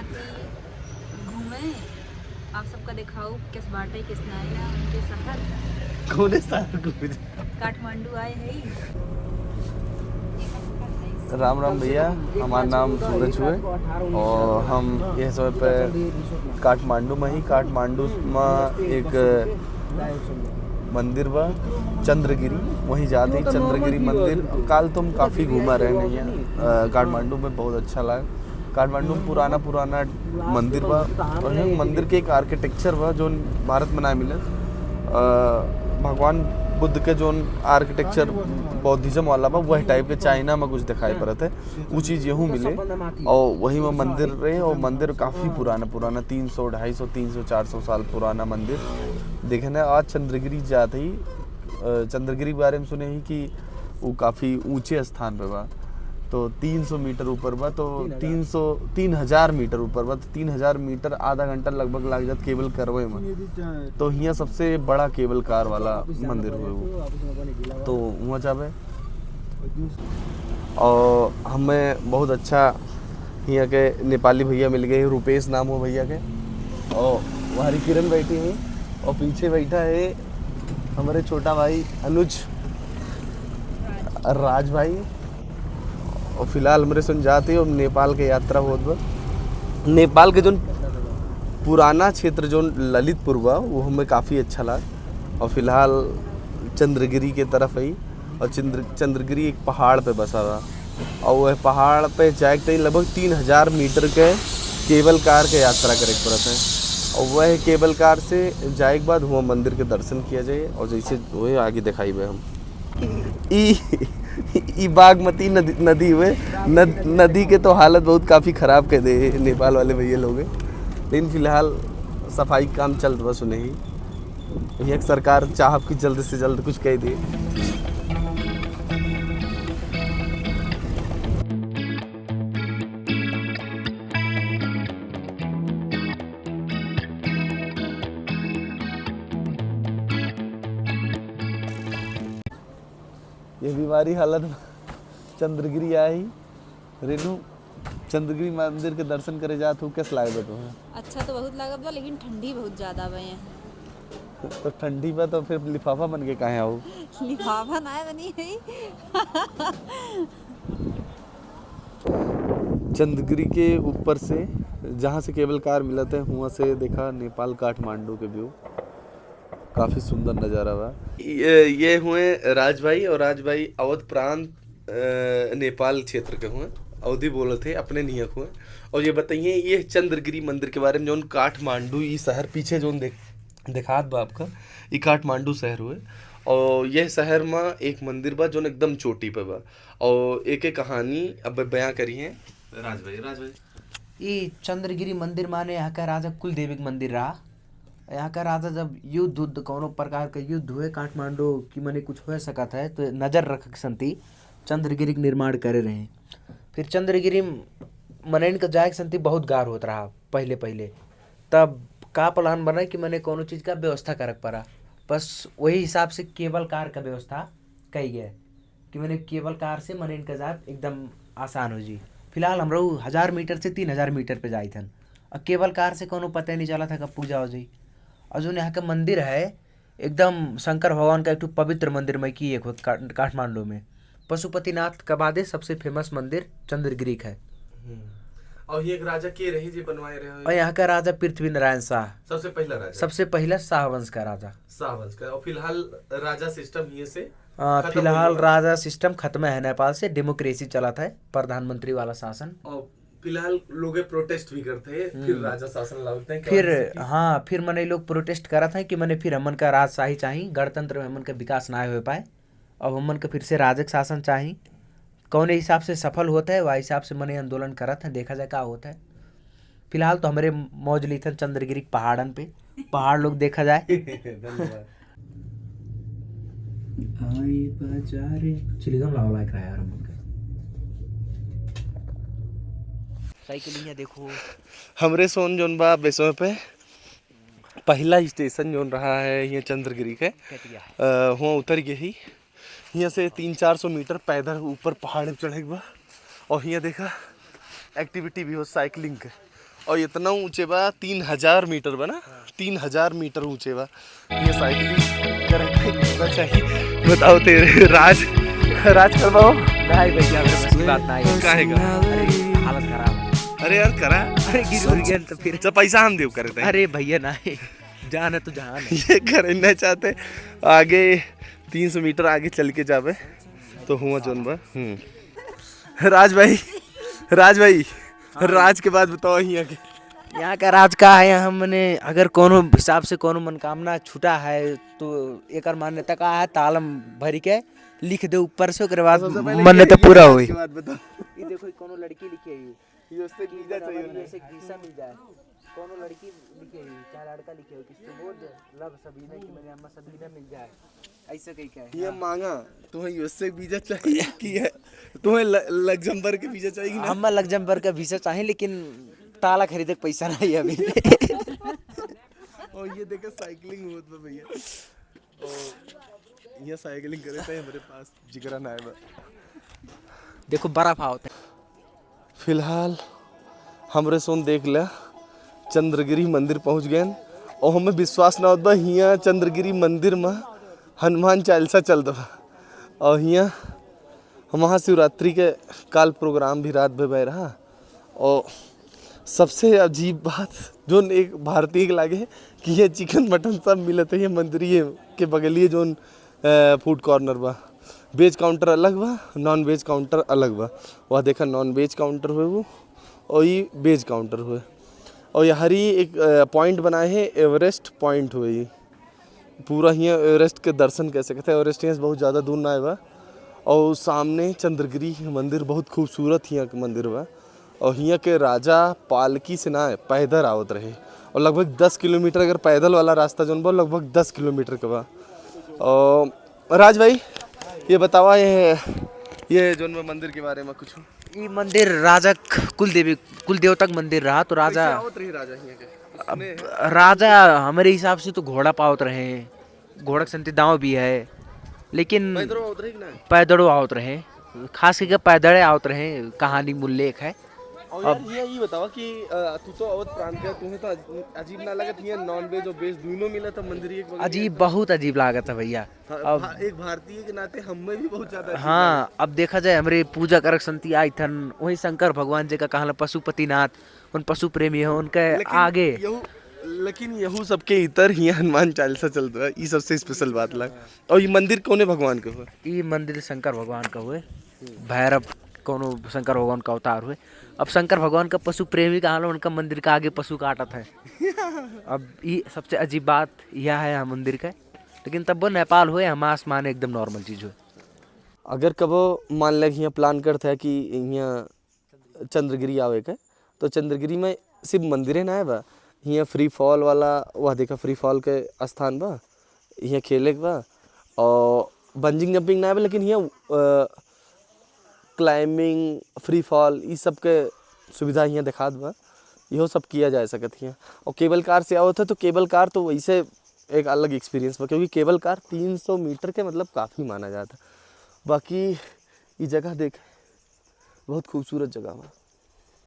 कि घूमे आप सबका दिखाओ किस बाटे किस नाइना उनके शहर कौन शहर काठमांडू आए है। राम राम भैया, हमारा नाम सूरज हुए और हम यह समय पे काठमांडू में एक मंदिर बा चंद्रगिरी, वहीं जाते ही चंद्रगिरी मंदिर काल तुम काफ़ी घूमा रहे नहीं है। काठमांडू में बहुत अच्छा लगा। काठमांडू में पुराना मंदिर बा और यह मंदिर के एक आर्किटेक्चर बा जो भारत में ना मिले। भगवान बुद्ध के जो आर्किटेक्चर बौद्धिज्म वाला बा वही टाइप के चाइना में कुछ दिखाई पड़त है, वो चीज़ यहूँ मिले। और वही में मंदिर रहे और मंदिर काफ़ी पुराना 300, 250, 300, 400 साल पुराना मंदिर देखने। आज चंद्रगिरी जाते ही चंद्रगिरी के बारे में सुने ही कि वो काफ़ी ऊंचे स्थान पे बा, तो 300 मीटर ऊपर बा, तो 3000 मीटर ऊपर बा, तो 3000 मीटर आधा घंटा लगभग लग जात केबल करवे में। तो यहाँ सबसे बड़ा केबल कार वाला मंदिर हुए वो, तो वहाँ जावे। और हमें बहुत अच्छा यहाँ के नेपाली भैया मिल गए, रुपेश नाम हो भैया के, और वहारी किरण बैठी हैं और पीछे बैठा है हमारे छोटा भाई अनुज राज भाई। और फिलहाल हमारे सुन जाते और नेपाल के यात्रा होत बा। नेपाल के जो पुराना क्षेत्र जो ललितपुर बा वो हमें काफ़ी अच्छा लगा। और फिलहाल चंद्रगिरी के तरफ आई और चंद्रगिरी एक पहाड़ पे बसा हुआ और वह पहाड़ पे जाए के लगभग 3000 मीटर के केबल कार के यात्रा करे पड़ते हैं। और वह केबल कार से जाए के बाद हुआ मंदिर के दर्शन किया जाए और जैसे वह आगे दिखाई हुए हम ई बागमती नदी हुए नदी के तो हालत बहुत काफ़ी ख़राब कर दे नेपाल वाले भैया लोग, लेकिन फिलहाल सफाई काम चल रहा सुने ही एक सरकार चाह कि जल्द से जल्द कुछ कह दे। ये बीमारी हालत चंद्रगिरी आई रेनू चंद्रगिरी मंदिर के दर्शन करे जात हो, कैसे लागे तुम्हें? अच्छा तो बहुत लागत बा, लेकिन ठंडी बहुत ज्यादा बा यहाँ। तो ठंडी बा तो फिर लिफाफा बन के कहाँ आओ? लिफाफा ना बनी है। चंद्रगिरी के ऊपर से जहाँ से केबल कार मिलते हैं वहाँ से देखा नेपाल काठमांडू के व्यू, काफ़ी सुंदर नज़ारा बा। ये हुए राज भाई, और राज भाई अवध प्रांत नेपाल क्षेत्र के हुए, अवधी बोले थे अपने नियक हुए। और ये बताइए ये चंद्रगिरी मंदिर के बारे में, जो काठमांडू ये शहर पीछे जो दिखात बा आपका, ये काठमांडू शहर हुए। और यह शहर में एक मंदिर बा जो एकदम चोटी पे बा, और एक एक कहानी अब बयां करी है राज भाई। ये चंद्रगिरी मंदिर माने यहाँ का राजा कुलदेवी का मंदिर रहा। यहाँ का राजा जब युद्ध कोनो प्रकार का युद्ध हुए काठमांडू की मने कुछ हो सकता है तो नजर रख संति चंद्रगिरी का निर्माण करे रहे। फिर चंद्रगिरी मनैन का जाए संति बहुत गार होता रहा पहले तब का प्लान बना कि मैंने कोनो चीज़ का व्यवस्था करक पड़ा, बस वही हिसाब से केबल कार का व्यवस्था कही गया कि मैंने केबल कार से मनैन का जाए एकदम आसान हो जी। फिलहाल हम लोग 1000 मीटर से 3000 मीटर पे जाए थन और केबल कार से कोनो पता नहीं चला था कब पूजा हो जाई। और जो यहाँ का मंदिर है एकदम शंकर भगवान का एक पवित्र मंदिर में की एक काठमांडू में पशुपतिनाथ का बादे सबसे फेमस मंदिर चंद्रगिरी का है। और ये एक राजा के रहे जी बनवाए रहे, और यहाँ का राजा पृथ्वी नारायण शाह सबसे पहला शाहवंश का राजा। और फिलहाल राजा सिस्टम ये से फिलहाल राजा सिस्टम खत्म है, नेपाल से डेमोक्रेसी चला था, प्रधानमंत्री वाला शासन। और फिलहाल लोग प्रोटेस्ट भी करते हैं, फिर राजा शासन लाते हैं फिर मने लोग प्रोटेस्ट करा था कि मने फिर हमन का राजशाही चाहिए, गणतंत्र में हमन का विकास ना हो पाए, अब हमन का फिर से राजक शासन चाहिए। कौन हिसाब से सफल होता है वह हिसाब से मने आंदोलन करा था, देखा जाए क्या होता है। फिलहाल तो हमारे मौज ली थे चंद्रगिरी पहाड़न पे, पहाड़ लोग देखा जाए। धन्यवाद। साइकिल देखो हमरे सोन जोन बा बेसो पे पहला स्टेशन जोन रहा है ये चंद्रगिरी के, वहाँ उतर गए ही यहाँ से 300-400 मीटर पैदल ऊपर पहाड़ पे चढ़े बा। और यहाँ देखा एक्टिविटी भी हो साइकिलिंग के, और इतना ऊंचे बा 3000 मीटर बा ना, 3000 मीटर ऊंचे बा। ये साइकिलिंग करना चाहिए। बताओ तेरे राज करवाओ। नहीं भैया बस की बात नहीं है। काहेगा? अरे हालत खराब है। अरे यार करा, अरे गिर गया तो फिर जब पैसा हम देव करे थे। अरे भैया नहीं, जान है तो जहान है। ये करना चाहते आगे 300 मीटर आगे चल के जावे तो हुआ जोन बा। राज भाई राज के बाद बताओ यहाँ का राज का है। हमने अगर कोनो हिसाब से कोनो मनोकामना छूटा है तो एक मान्यता का है, तालम भर के लिख दे ऊपर से, ओकरे बाद मन्नत पूरा हुई। ये देखो कोनो लड़की लिखी है, वीजा चाहिए वीसा मिल जाए। कोनो लड़की लिखी है, चाहे लड़का लिखे हो, किसी बोल लव सबीना की मेरी अम्मा सबीना मिल जाए, ऐसे कहीं क्या है। ये मांगा तुम्हें यूएसए वीजा चाहिए कि है तुम्हें लग्जमबर्ग के वीजा चाहिए ना? हमें लग्जमबर्ग का वीसा चाहिए, लेकिन ताला खरीदे पैसा नहीं है अभी। और ये देखे साइकिलिंग होत बा भैया, और ये साइकिलिंग करे थे हमारे पास जिगरा ना है। देखो बर्फ होता है। फिलहाल हमरे सोन देख लिया चंद्रगिरी मंदिर पहुंच गए और हमें विश्वास ना होता हिया चंद्रगिरी मंदिर में हनुमान चालीसा चल दबा और हिया महाशिवरात्रि के काल प्रोग्राम भी रात में बह रहा। और सबसे अजीब बात जो एक भारतीय के लागे कि ये चिकन मटन सब मिलते है मंदिर के बगलिए जो फूड कॉर्नर बा। वेज काउंटर अलग बा, नॉन वेज काउंटर अलग बा। वह देखा नॉन वेज काउंटर हुए वो और ये वेज काउंटर हुए। और यहाँ ही एक पॉइंट बनाए हैं, एवरेस्ट पॉइंट हुए। ये पूरा यहाँ एवरेस्ट के दर्शन कैसे कहते हैं। एवरेस्ट यहाँ से बहुत ज़्यादा दूर ना है बा। और सामने चंद्रगिरी मंदिर बहुत खूबसूरत यहाँ के मंदिर बा। और यहाँ के राजा पालकी से ना पैदल आवत रहे और लगभग 10 किलोमीटर अगर पैदल वाला रास्ता जो बा लगभग 10 किलोमीटर का बा। और राज भाई ये बतावा ये जो मंदिर के बारे में कुछ। ये मंदिर राजा कुलदेवता का मंदिर रहा। तो राजा राजा हमारे हिसाब से तो घोड़ा पावत रहे, घोड़ा संति दाव भी है, लेकिन पैदड़ों आवत रहे, खास करके पैदड़े आवत रहे। कहानी उल्लेख है। और यार ये बतावा कि तू तो अवध प्रांत का, तुम्हें तो अजीब ना लगा था नॉन वेज और वेज दोनों मिला था मंदिर एक बगल? अजीब, बहुत अजीब लागत है भैया। अब एक भारतीय के नाते हमें भी बहुत ज्यादा। हाँ, अब देखा जाए हमारे पूजा करक संति आई थन, वही शंकर भगवान जी का कहला पशुपतिनाथ, उन पशु प्रेमी हो उनके आगे। लेकिन यहू सबके इतर ही हनुमान चालीसा चलता है, ये सबसे स्पेशल बात लग। और ये मंदिर कौन भगवान का हुआ? ये मंदिर शंकर भगवान का हुए, भैरव कोनो शंकर भगवान का अवतार हुए। अब शंकर भगवान का पशु प्रेमी का हाल, उनका मंदिर का आगे पशु काटत है। अब ये सबसे अजीब बात यह है यहाँ मंदिर का। लेकिन तब वो नेपाल हुए, हम आसमान एकदम नॉर्मल चीज़ हुए। अगर कबो मान ले यहाँ प्लान करते है कि यहाँ चंद्रगिरी आवे के, तो चंद्रगिरी में सिर्फ मंदिर ना है बा, यहाँ फ्री फॉल वाला वह देखा फ्री फॉल के स्थान बा, यहाँ खेले के बा। और बंजिंग जंपिंग ना है बा, लेकिन यहाँ क्लाइंबिंग फ्री फॉल ये सब के सुविधा यहाँ दिखा बा। यहो सब किया जा सकत है। और केबल कार से आओ था तो केबल कार तो वैसे एक अलग एक्सपीरियंस बा, क्योंकि केबल कार 300 मीटर के मतलब काफ़ी माना जाता। बाकी ये जगह देख बहुत खूबसूरत जगह बा।